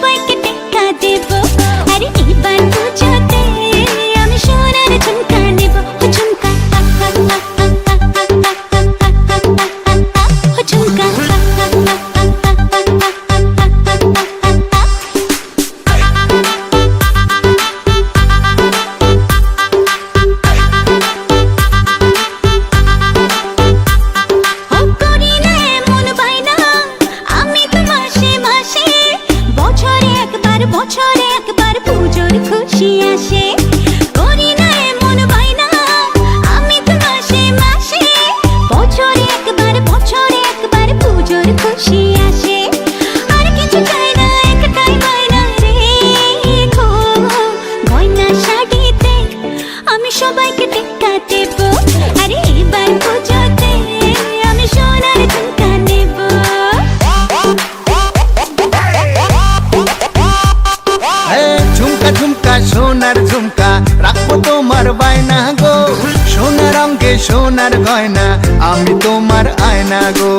সবাইকে টেক্কা দেব। আরে এবার পুজোতে আমি সোনার ঝুমকা নেব। ও ঝুমকা ও ঝুমকা বছরে একবার পুজোর খুশি আসে। করি না এমন বাইনা আমি তো মাসে মাসে, বছরে একবার পুজোর খুশি আসে। আর কিছু চাই না, একটাই বায়না রেখো গয়না শাড়িতে আমি সবাইকে টেক্কা দেব। আরে এবার পুজোতে আমি সোনার ঝুমকা নেব। ঝুমকা ঝুমকা সোনার ঝুমকা রাখবো তোমার বায়না গো। সোনার অঙ্গে সোনার গয়না আমি তোমার আয়না গো।